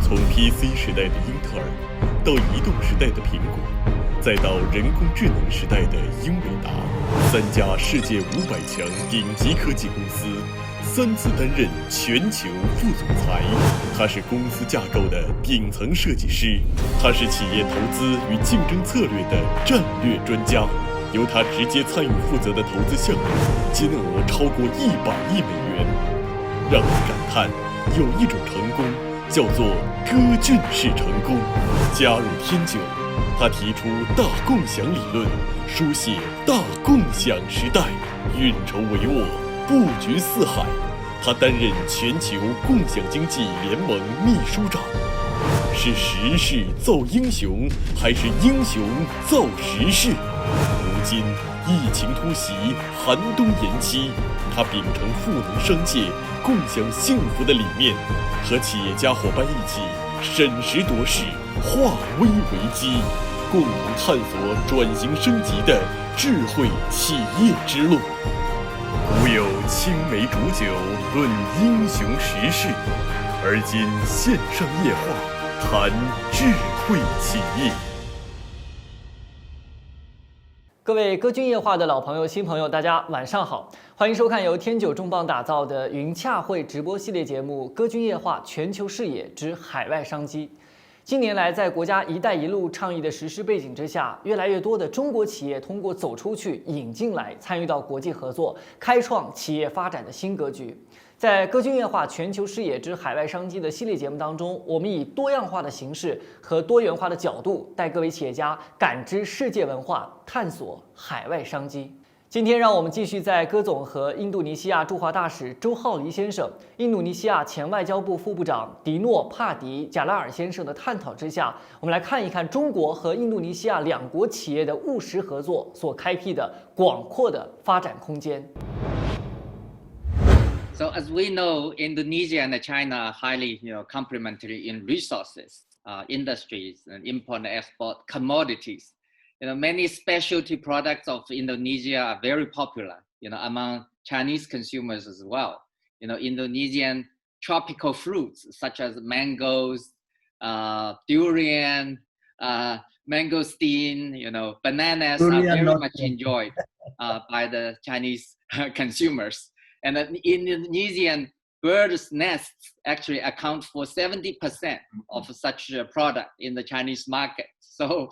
从 PC 时代的英特尔，到移动时代的苹果，再到人工智能时代的英伟达，3家世界500强顶级科技公司，3次担任全球副总裁。他是公司架构的顶层设计师，他是企业投资与竞争策略的战略专家。由他直接参与负责的投资项目，金额超过100亿美元。让人感叹，有一种成功叫做歌俊式成功。加入天九，他提出大共享理论，书写大共享时代，运筹帷幄，布局四海。他担任全球共享经济联盟秘书长。是时势造英雄，还是英雄造时势？如今疫情突袭，寒冬延期，他秉承赋能商界、共享幸福的理念，和企业家伙伴一起审时度势，化危为机，共同探索转型升级的智慧企业之路。古有青梅煮酒论英雄时势，而今线上夜话谈智慧企业。各位歌君夜话的老朋友、新朋友，大家晚上好，欢迎收看由天九重磅打造的云洽会直播系列节目《歌君夜话：全球视野之海外商机》。近年来，在国家“一带一路”倡议的实施背景之下，越来越多的中国企业通过走出去、引进来，参与到国际合作，开创企业发展的新格局。在《歌君夜话：全球视野之海外商机》的系列节目当中，我们以多样化的形式和多元化的角度，带各位企业家感知世界文化，探索海外商机。今天，让我们继续在歌总和印度尼西亚驻华大使周浩黎先生、印度尼西亚前外交部副部长迪诺·帕迪·贾拉尔先生的探讨之下，我们来看一看中国和印度尼西亚两国企业的务实合作所开辟的广阔的发展空间。So as we know, Indonesia and China are highly, complementary in resources, industries, and import and export commodities. Many specialty products of Indonesia are very popular, among Chinese consumers as well. Indonesian tropical fruits such as mangoes, durian, mangosteen, bananas are very much enjoyed by the Chinese consumers. And the Indonesian birds' nests actually account for 70% of such a product in the Chinese market. So,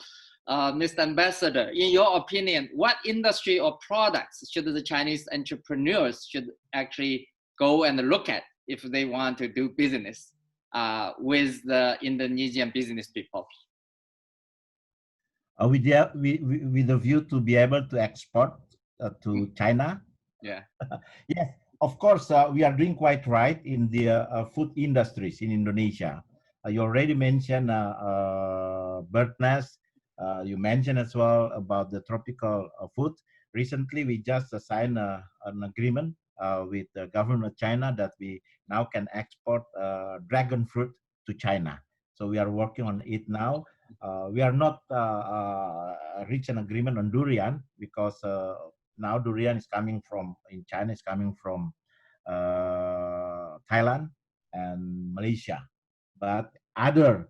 Mr. Ambassador, in your opinion, what industry or products should the Chinese entrepreneurs should actually go and look at if they want to do business with the Indonesian business people? With the view to be able to export to China? Yeah. Yes, of course, we are doing quite right in the food industries in Indonesia. You already mentioned bird nest. You mentioned as well about the tropical food. Recently, we just signed an agreement with the government of China that we now can export dragon fruit to China. So we are working on it now. We are not reach an agreement on durian because now durian is coming from, in China, is coming from Thailand and Malaysia. But other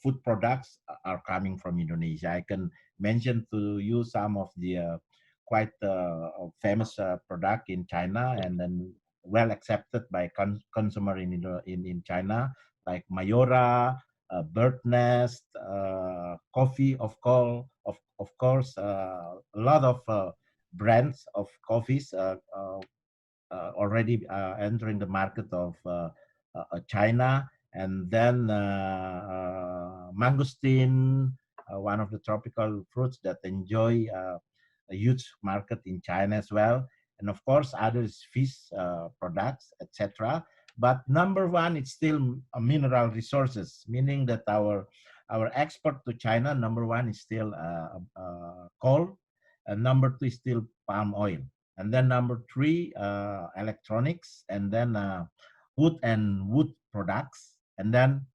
food products are coming from Indonesia. I can mention to you some of the quite famous product in China and then well accepted by consumer in China, like Mayora, bird nest, coffee, of course, a lot of brands of coffees already entering the market of China. And then mangosteen, one of the tropical fruits that enjoy a huge market in China as well. And of course, others fish products, etc. But number one, it's still mineral resources, meaning that our export to China, number one is still coal, and number two is still palm oil, and then number three, electronics, and then wood and wood products, and then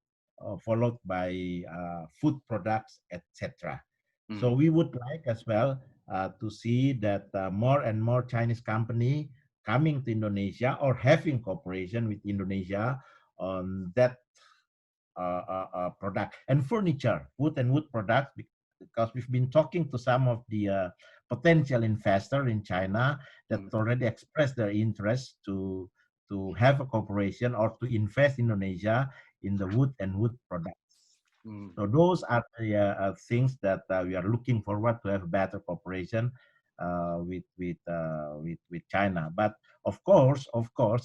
followed by food products, etc. So we would like as well to see that more and more Chinese company coming to Indonesia or having cooperation with Indonesia on that product and furniture, wood and wood products, because we've been talking to some of the potential investor in China that already expressed their interest to have a cooperation or to invest in Indonesia in the wood and wood products. So those are the things that we are looking forward to have better cooperation with China. But of course,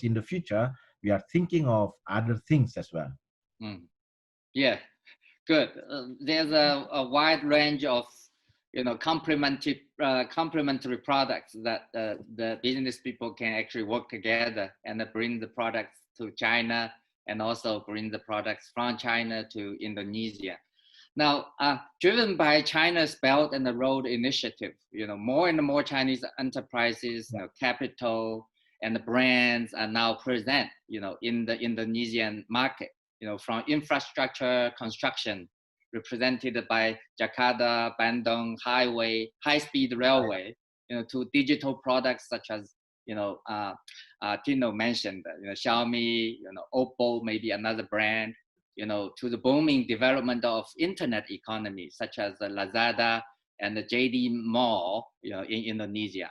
in the future, we are thinking of other things as well. Yeah, good. There's a wide range of complementary products that the business people can actually work together and bring the products to China and also bring the products from China to Indonesia. Now, driven by China's Belt and the Road Initiative, more and more Chinese enterprises, capital and the brands are now present, in the Indonesian market, from infrastructure construction, represented by Jakarta, Bandung Highway, high-speed railway, to digital products such as, Tino mentioned, Xiaomi, Oppo, maybe another brand, to the booming development of internet economy, such as Lazada and the JD Mall, in Indonesia.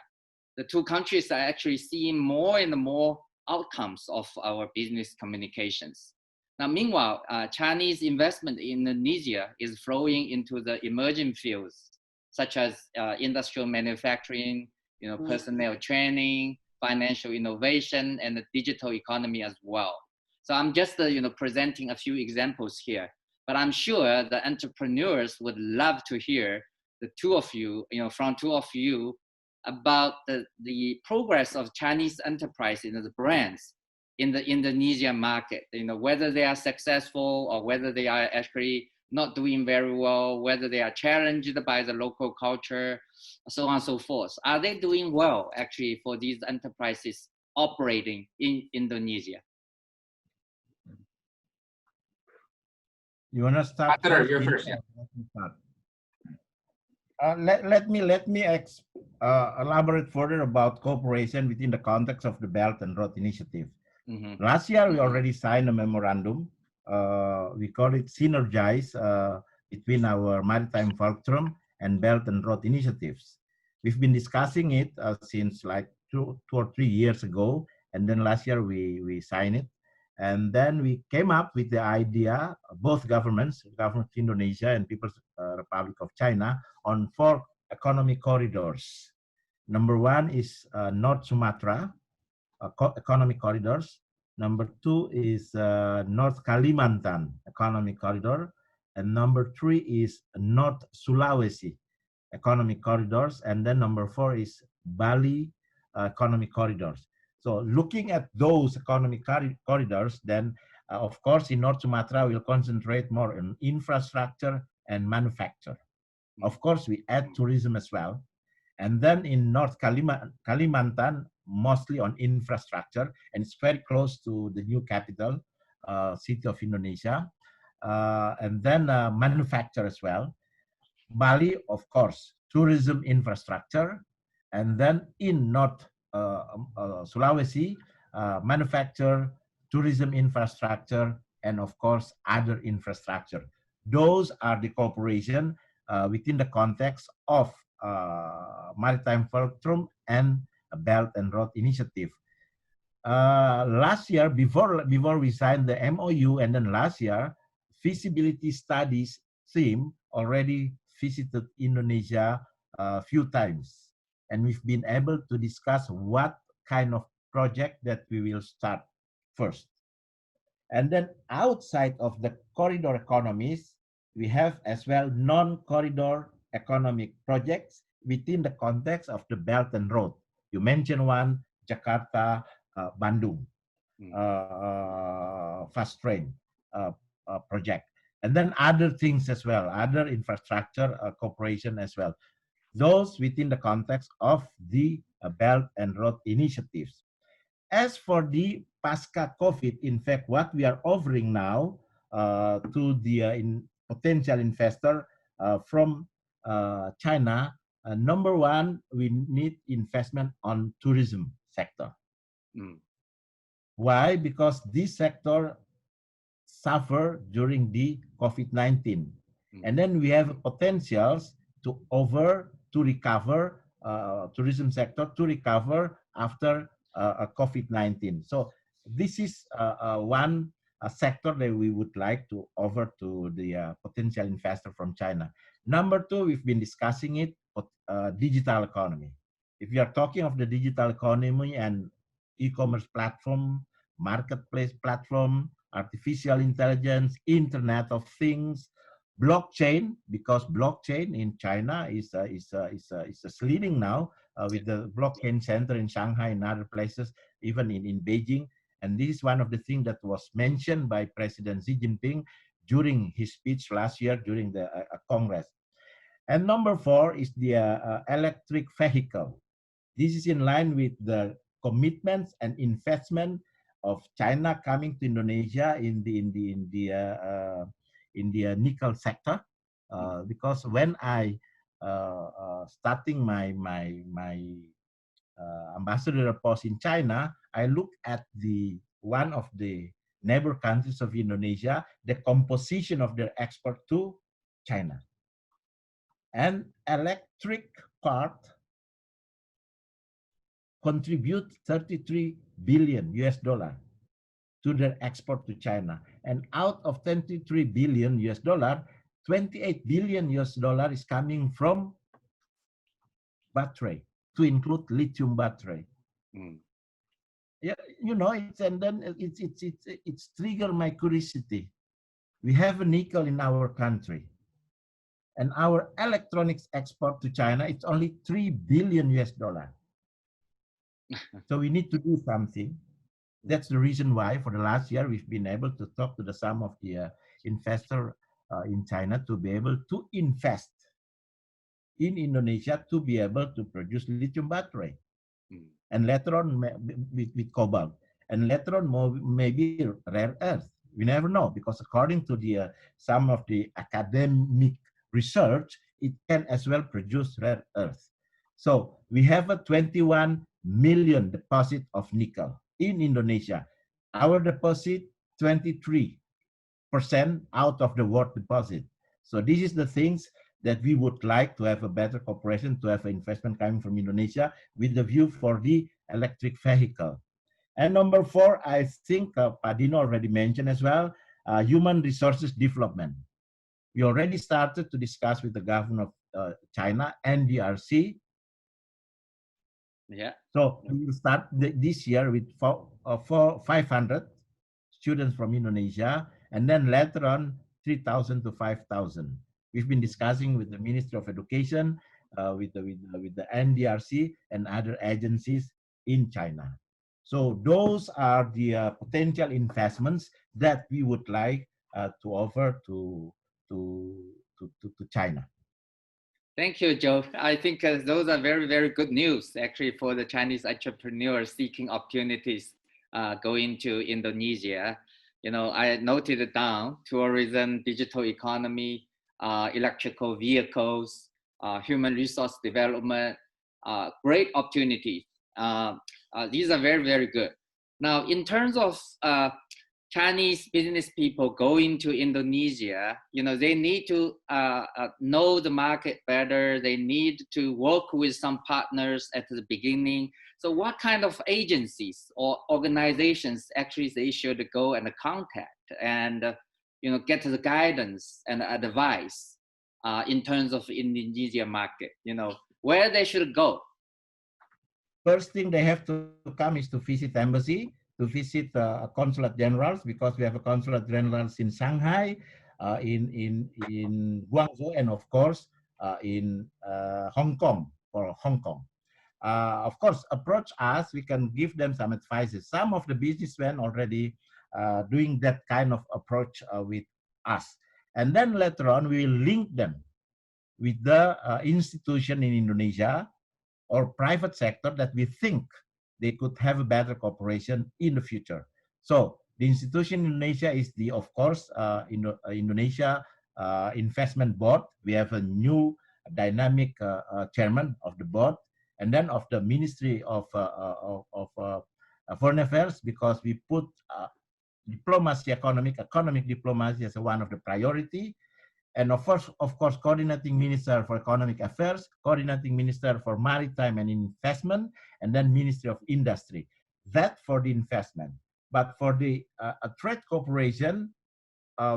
The two countries are actually seeing more and more outcomes of our business communications. Now, meanwhile, Chinese investment in Indonesia is flowing into the emerging fields, such as industrial manufacturing, personnel training, financial innovation, and the digital economy as well. So I'm just, presenting a few examples here, but I'm sure the entrepreneurs would love to hear the two of you, from two of you, about the progress of Chinese enterprises, the brands in the Indonesian market, whether they are successful or whether they are actually not doing very well, whether they are challenged by the local culture, so on and so forth. Are they doing well, actually, for these enterprises operating in Indonesia? You want to start? You're first, yeah. Let me elaborate further about cooperation within the context of the Belt and Road Initiative. Last year, we already signed a memorandum. We call it Synergize between our Maritime Fulcrum and Belt and Road Initiatives. We've been discussing it since like two or 3 years ago, and then last year we signed it. And then we came up with the idea, both governments, government of Indonesia and People's Republic of China, on 4 economic corridors. Number 1 is North Sumatra economic corridors. Number 2 is North Kalimantan economic corridor. And number 3 is North Sulawesi economic corridors. And then number 4 is Bali economic corridors. So looking at those economic corridors, then of course in North Sumatra we'll concentrate more on infrastructure and manufacture. Of course we add tourism as well. And then in North Kalimantan, mostly on infrastructure, and it's very close to the new capital, city of Indonesia. And then manufacture as well. Bali, of course, tourism infrastructure. And then in North Sulawesi, manufacture, tourism infrastructure, and of course, other infrastructure. Those are the cooperation within the context of Maritime Fulcrum and Belt and Road Initiative. Last year, before we signed the MOU, and then last year, feasibility studies team already visited Indonesia a few times. And we've been able to discuss what kind of project that we will start first. And then outside of the corridor economies, we have as well non-corridor economic projects within the context of the Belt and Road. You mentioned one, Jakarta, Bandung, fast train project. And then other things as well, other infrastructure cooperation as well. Those within the context of the Belt and Road Initiatives. As for the Pasca-COVID, in fact, what we are offering now to the potential investor from China, number 1, we need investment on tourism sector. Why? Because this sector suffer during the COVID-19. Mm. And then we have potentials to recover tourism sector to recover after COVID-19. So this is one sector that we would like to offer to the potential investor from China. Number two, we've been discussing it, digital economy. If you are talking of the digital economy and e-commerce platform, marketplace platform, artificial intelligence, Internet of Things, blockchain, because blockchain in China is leading now with the blockchain center in Shanghai and other places, even in Beijing. And this is one of the things that was mentioned by President Xi Jinping during his speech last year during the Congress. And number four is the electric vehicle. This is in line with the commitments and investment of China coming to Indonesia in the nickel sector. Because when I starting my ambassador post in China, I look at the one of the neighbor countries of Indonesia, the composition of their export to China. And electric part contribute 33 billion US dollar to their export to China. And out of 23 billion US dollar, 28 billion US dollar is coming from battery, to include lithium battery. Mm. Yeah, you know, it's trigger my curiosity. We have a nickel in our country, and our electronics export to China, it's only 3 billion US dollar. So we need to do something. That's the reason why for the last year we've been able to talk to some of the investor in China to be able to invest in Indonesia to be able to produce lithium battery. Mm. And later on with cobalt, and later on maybe rare earth. We never know, because according to the some of the academic research, it can as well produce rare earth. So we have a 21 million deposit of nickel in Indonesia. Our deposit 23% out of the world deposit. So this is the things that we would like to have a better cooperation, to have investment coming from Indonesia with the view for the electric vehicle. And number four, I think Pak Dino already mentioned as well, human resources development. We already started to discuss with the government of China and DRC. Yeah. So we will start this year with 500 students from Indonesia, and then later on 3,000 to 5,000. We've been discussing with the Ministry of Education, with the NDRC and other agencies in China. So those are the potential investments that we would like to offer to China. Thank you, Joe. I think those are very, very good news actually for the Chinese entrepreneurs seeking opportunities going to Indonesia. You know, I noted it down: tourism, digital economy, electrical vehicles, human resource development, great opportunities. These are very, very good. Now, in terms of Chinese business people going to Indonesia, you know, they need to know the market better. They need to work with some partners at the beginning. So what kind of agencies or organizations actually they should go and contact and, you know, get the guidance and advice in terms of Indonesia market, you know, where they should go? First thing they have to come is to visit embassy, to visit consulate generals, because we have a consulate generals in Shanghai, in Guangzhou, and of course in Hong Kong, for Hong Kong. Of course, approach us, we can give them some advices. Some of the businessmen already doing that kind of approach with us. And then later on, we will link them with the institution in Indonesia or private sector that we think they could have a better cooperation in the future. So the institution in Indonesia is the, of course, Indonesia Investment Board. We have a new dynamic chairman of the board, and then of the Ministry of Foreign Affairs, because we put diplomacy, economic diplomacy as one of the priority. And of course, coordinating minister for economic affairs, coordinating minister for maritime and investment, and then Ministry of Industry. That for the investment. But for the trade cooperation,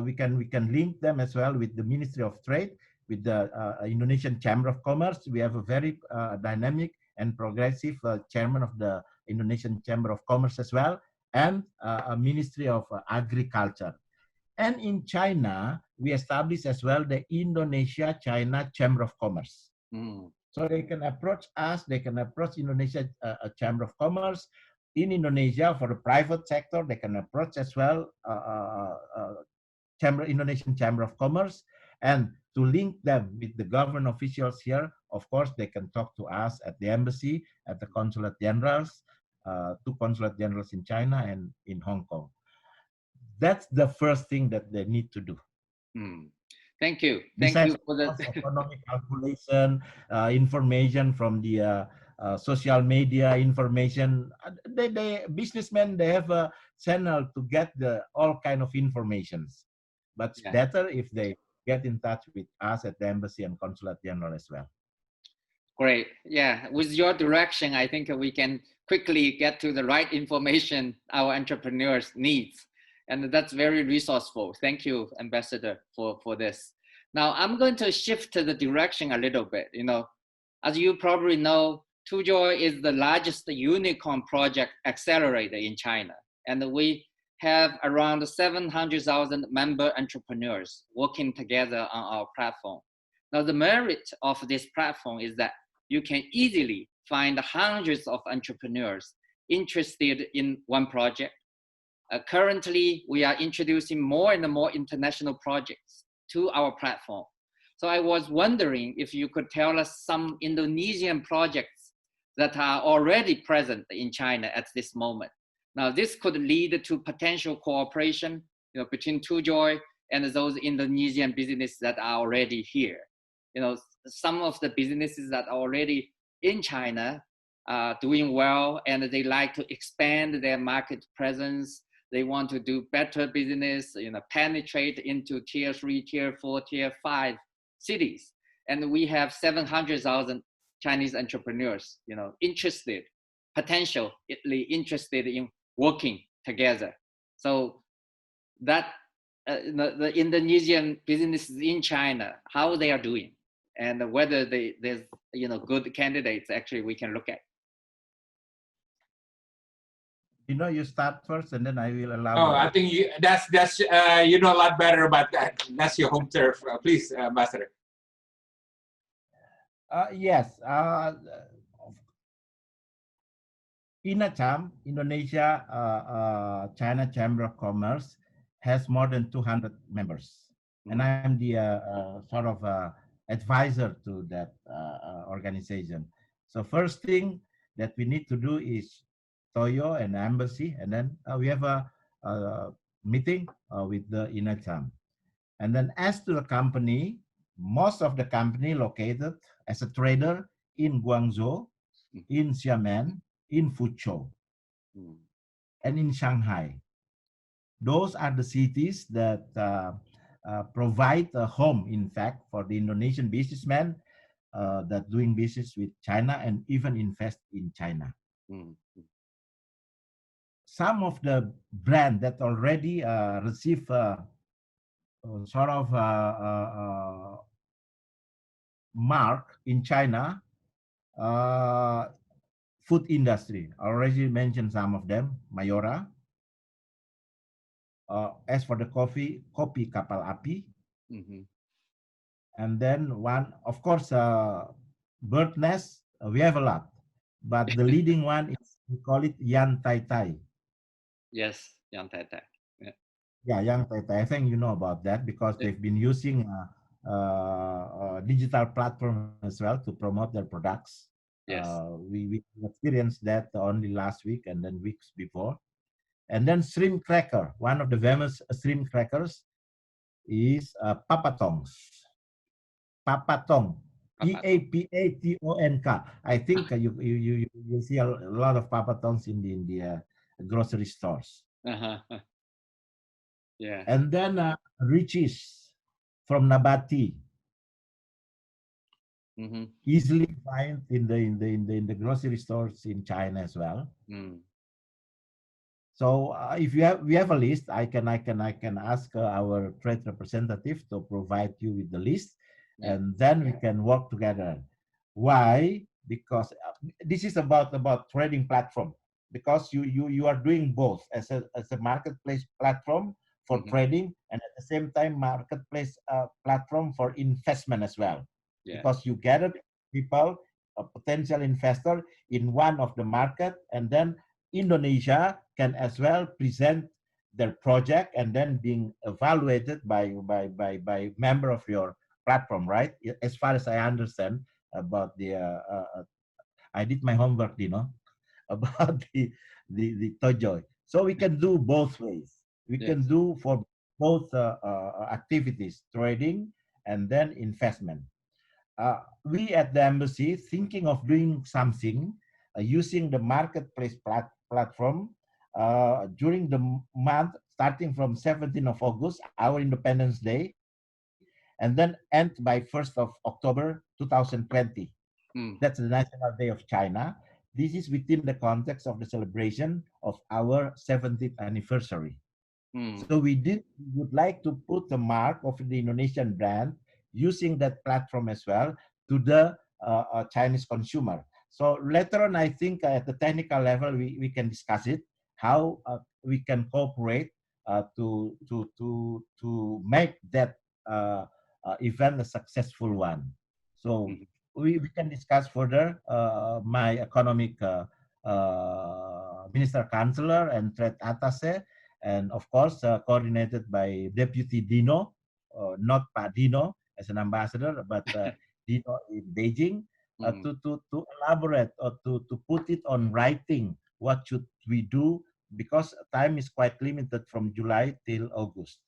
we can link them as well with the Ministry of Trade, with the Indonesian Chamber of Commerce. We have a very dynamic and progressive chairman of the Indonesian Chamber of Commerce as well, and a Ministry of Agriculture. And in China, we established as well the Indonesia-China Chamber of Commerce. So they can approach us, they can approach Indonesia Chamber of Commerce. In Indonesia, for the private sector, they can approach as well Indonesian Chamber of Commerce. And to link them with the government officials here, of course, they can talk to us at the embassy, at the consulate generals, two consulate generals in China and in Hong Kong. That's the first thing that they need to do. Thank you. Thank Besides, you for the economic calculation, information from the social media information. They businessmen, they have a channel to get all kind of informations. But it's better if they get in touch with us at the embassy and consulate general as well. Great. Yeah, with your direction, I think we can quickly get to the right information our entrepreneurs needs. And that's very resourceful. Thank you, Ambassador, for this. Now, I'm going to shift to the direction a little bit. You know, as you probably know, TOJOY is the largest unicorn project accelerator in China. And we have around 700,000 member entrepreneurs working together on our platform. Now, the merit of this platform is that you can easily find hundreds of entrepreneurs interested in one project. Currently, we are introducing more and more international projects to our platform. So I was wondering if you could tell us some Indonesian projects that are already present in China at this moment. Now, this could lead to potential cooperation, you know, between TOJOY and those Indonesian businesses that are already here. You know, some of the businesses that are already in China are doing well, and they like to expand their market presence. They want to do better business, you know, penetrate into tier 3, tier 4, tier 5 cities. And we have 700,000 Chinese entrepreneurs, you know, potentially interested in working together. So that the Indonesian businesses in China, how they are doing, and whether there's, you know, good candidates actually we can look at. You know, you start first, and then I will elaborate. Oh, I think that's you know a lot better about that. That's your home turf. Please, Ambassador. Yes. INACHAM, Indonesia China Chamber of Commerce, has more than 200 members, and I am the sort of advisor to that organization. So first thing that we need to do is TOJOY and embassy, and then we have a meeting with the INACHAM. And then as to the company, most of the company located as a trader in Guangzhou, in Xiamen, in Fuzhou, and in Shanghai. Those are the cities that provide a home, in fact, for the Indonesian businessmen that doing business with China and even invest in China. Some of the brand that already receive sort of mark in China, food industry. I already mentioned some of them, Mayora. As for the coffee, Kopi Kapal Api. And then one, of course, bird nest, we have a lot. But the leading one is, we call it Yan Tai Tai. Yes, Yan Tai Tai. Yeah, Yan Tai Tai. I think you know about that because they've been using digital platform as well to promote their products. Yes. We experienced that only last week and then weeks before. And then shrimp cracker. One of the famous shrimp crackers is Papatongs. Papatong. Papatonk. I think you see a lot of Papatongs in the grocery stores. Yeah. And then riches from nabati, Mm-hmm. easily find in the grocery stores in China as well. Mm. So if you have we have a list, I can ask our trade representative to provide you with the list, Yeah. and then we can work together. Why? Because this is about trading platform. Because you are doing both as a marketplace platform for Mm-hmm. trading, and at the same time marketplace platform for investment as well. Yeah. Because you gather people, a potential investor in one of the market, and then Indonesia can as well present their project and then being evaluated by member of your platform, right? As far as I understand about the I did my homework, about the TOJOY. So we can do both ways. We Yes. can do for both activities, trading and then investment. We at the embassy thinking of doing something using the marketplace platform during the month starting from 17th of August, our Independence Day, and then end by 1st of October 2020. Mm. That's the National Day of China. This is within the context of the celebration of our 70th anniversary. Mm. So we would like to put the mark of the Indonesian brand using that platform as well to the Chinese consumer. So later on, I think at the technical level, we can discuss it, how we can cooperate to make that event a successful one. So Mhm. we can discuss further. My economic minister counselor and trade attaché, and of course coordinated by Deputy Dino, not Pak Dino as an ambassador, but Dino in Beijing, Mhm. to elaborate or to put it on writing. What should we do? Because time is quite limited from July till August.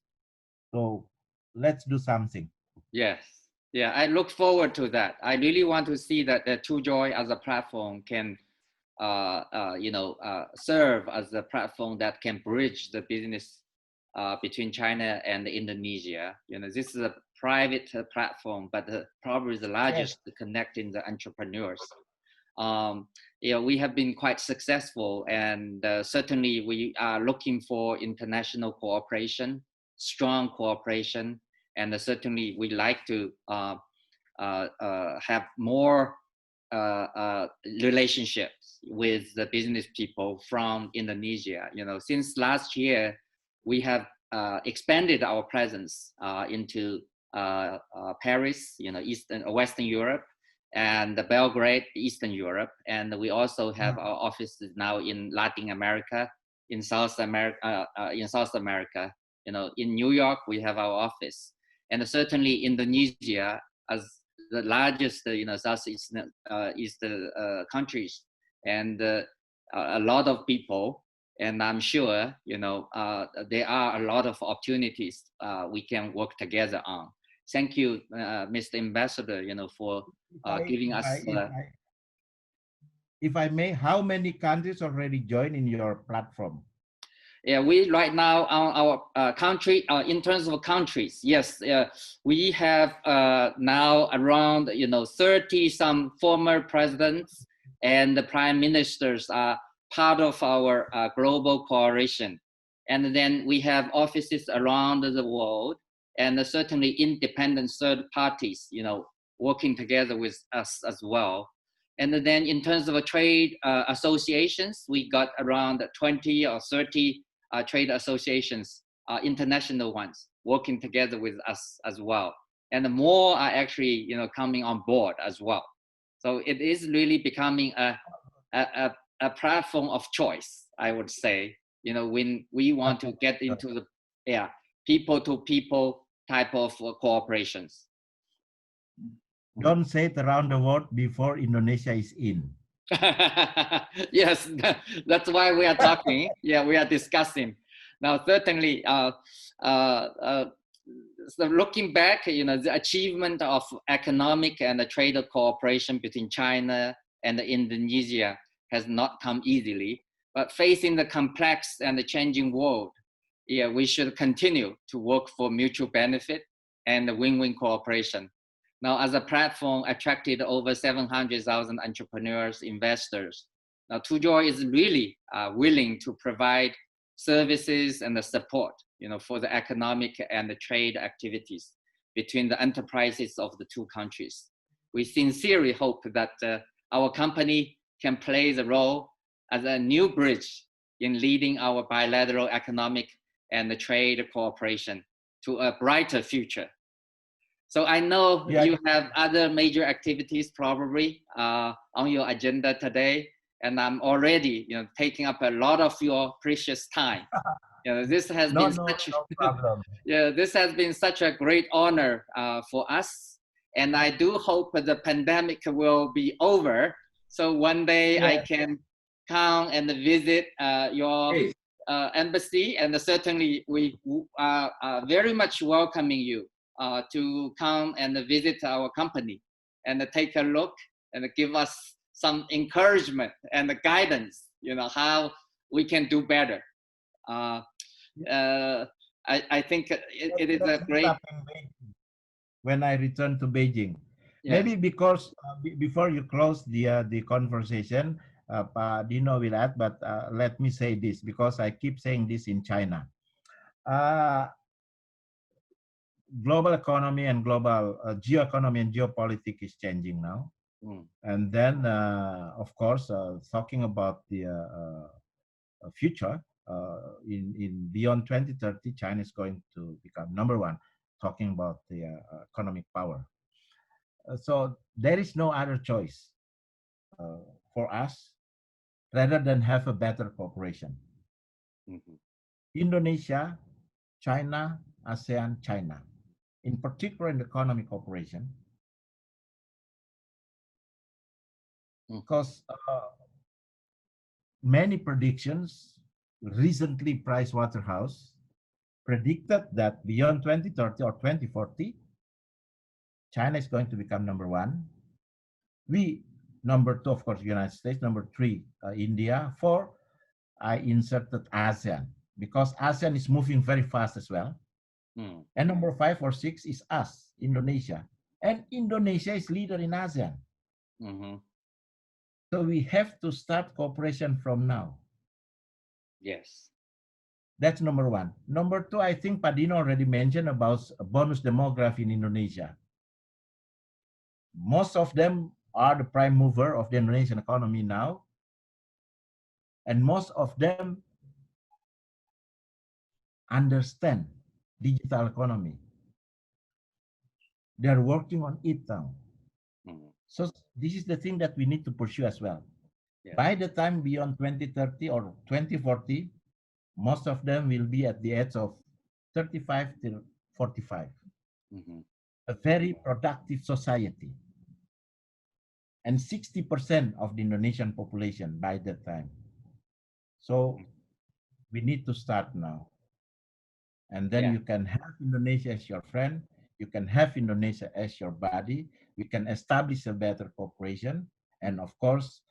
So let's do something. Yes. Yeah, I look forward to that. I really want to see that the TOJOY as a platform can, serve as a platform that can bridge the business between China and Indonesia. This is a private platform, but probably the Yes. largest connecting the entrepreneurs. We have been quite successful, and certainly we are looking for international cooperation, strong cooperation, and certainly we like to have more relationships with the business people from Indonesia. Since last year, we have expanded our presence into Paris, Western Europe, and Belgrade, Eastern Europe, and we also have our offices now in Latin America, in South America, in New York we have our office, and certainly Indonesia as the largest, Southeast East countries, and a lot of people, and I'm sure, there are a lot of opportunities we can work together on. Thank you, Mr. Ambassador, for giving us. If I may, how many countries already joined in your platform? Yeah, we right now on our country, in terms of countries, yes, we have now around 30 some former presidents and the prime ministers are part of our global coalition, and then we have offices around the world, and certainly independent third parties, working together with us as well. And then in terms of trade associations, we got around 20 or 30 trade associations, international ones, working together with us as well. And more are actually, coming on board as well. So it is really becoming a platform of choice, I would say. When we want to get into the people to people type of cooperations. Don't say it around the world before Indonesia is in. Yes, that's why we are talking. Yeah, we are discussing. Now, certainly, so looking back, the achievement of economic and trade cooperation between China and Indonesia has not come easily. But facing the complex and the changing world, yeah, we should continue to work for mutual benefit and win-win cooperation. Now, as a platform attracted over 700,000 entrepreneurs, investors, now TOJOY is really willing to provide services and the support, for the economic and the trade activities between the enterprises of the two countries. We sincerely hope that our company can play the role as a new bridge in leading our bilateral economic and the trade cooperation to a brighter future. So I know you have other major activities probably on your agenda today, and I'm already, taking up a lot of your precious time. This has been such problem. this has been such a great honor for us, and I do hope the pandemic will be over, so one day I can come and visit your embassy, and certainly we are very much welcoming you to come and visit our company and take a look and give us some encouragement and guidance, how we can do better. I think it is a great. When I return to Beijing, maybe because before you close the conversation, Pak Dino will add, but let me say this because I keep saying this in China. Global economy and global geoeconomy and geopolitics is changing now. And then, of course, talking about the future, in beyond 2030, China is going to become #1, talking about the economic power. So there is no other choice for us rather than have a better cooperation. Indonesia, China, ASEAN, China, in particular in economic cooperation, because many predictions, recently Pricewaterhouse predicted that beyond 2030 or 2040, China is going to become #1. We, #2, of course, United States, #3, India. 4, I inserted ASEAN because ASEAN is moving very fast as well. And #5 or 6 is us, Indonesia. And Indonesia is leader in ASEAN. So we have to start cooperation from now. Yes. That's #1. #2, I think Pak Dino already mentioned about bonus demography in Indonesia. Most of them are the prime mover of the Indonesian economy now. And most of them understand digital economy. They're working on it now. So this is the thing that we need to pursue as well. By the time beyond 2030 or 2040, most of them will be at the age of 35 till 45. A very productive society. And 60% of the Indonesian population by that time. So we need to start now. And then you can have Indonesia as your friend. You can have Indonesia as your buddy. We can establish a better cooperation. And of course,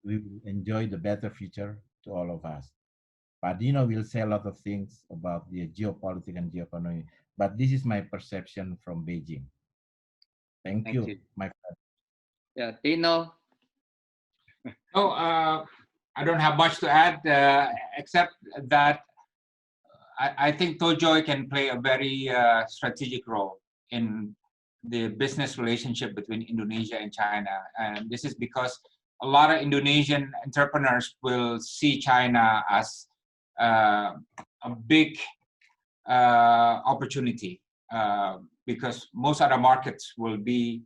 we will enjoy the better future to all of us. Pak Dino will say a lot of things about the geopolitics and geoeconomy, but this is my perception from Beijing. Thank you, my friend. Yeah, Dino. No, I don't have much to add, except that I think TOJOY can play a very strategic role in the business relationship between Indonesia and China. And this is because a lot of Indonesian entrepreneurs will see China as a big opportunity because most other markets will be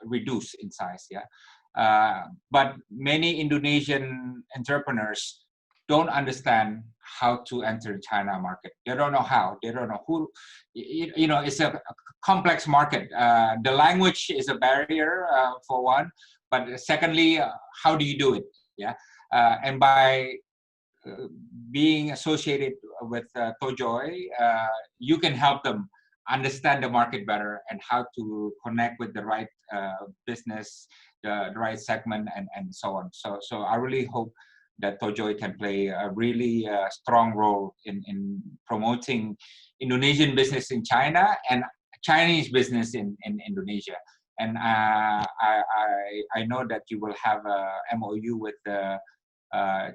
reduced in size. But many Indonesian entrepreneurs don't understand how to enter China market. They don't know how. They don't know who. It's a complex market. The language is a barrier for one, but secondly, how do you do it? And by being associated with TOJOY, you can help them understand the market better and how to connect with the right business, the right segment, and so on. So I really hope that TOJOY can play a really strong role in promoting Indonesian business in China and Chinese business in Indonesia. And I know that you will have a MOU with the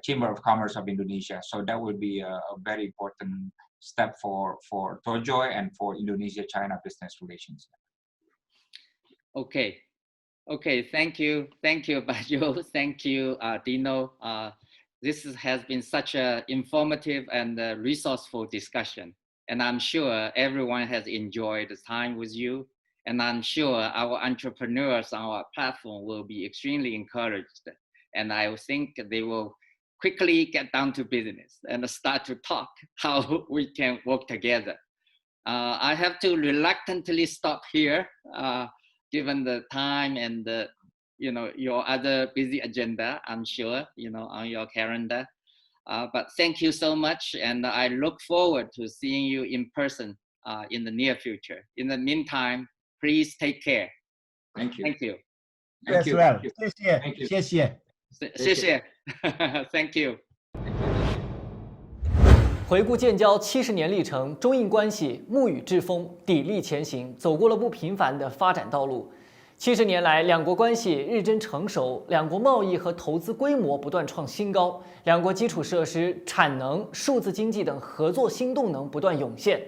Chamber of Commerce of Indonesia. So that would be a very important step for TOJOY and for Indonesia-China business relations. Okay. Thank you, Bajo. Thank you, Dino. This has been such an informative and resourceful discussion. And I'm sure everyone has enjoyed the time with you. And I'm sure our entrepreneurs on our platform will be extremely encouraged. And I think they will quickly get down to business and start to talk how we can work together. I have to reluctantly stop here, given the time and the, your other busy agenda, I'm sure, on your calendar. But thank you so much. And I look forward to seeing you in person in the near future. In the meantime, please take care. Thank you. Thank you. As well. Xie xie. Thank you. 回顾建交70年历程，中印关系沐雨栉风，砥砺前行，走过了不平凡的发展道路。70年来，两国关系日臻成熟，两国贸易和投资规模不断创新高，两国基础设施、产能、数字经济等合作新动能不断涌现。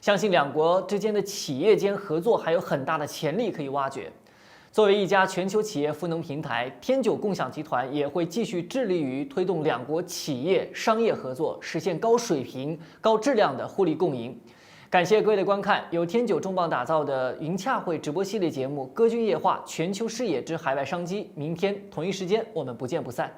相信两国之间的企业间合作还有很大的潜力可以挖掘。作为一家全球企业赋能平台，天九共享集团也会继续致力于推动两国企业商业合作，实现高水平、高质量的互利共赢。感谢各位的观看，由天九重磅打造的云洽会直播系列节目《歌军夜话：全球视野之海外商机》，明天同一时间我们不见不散。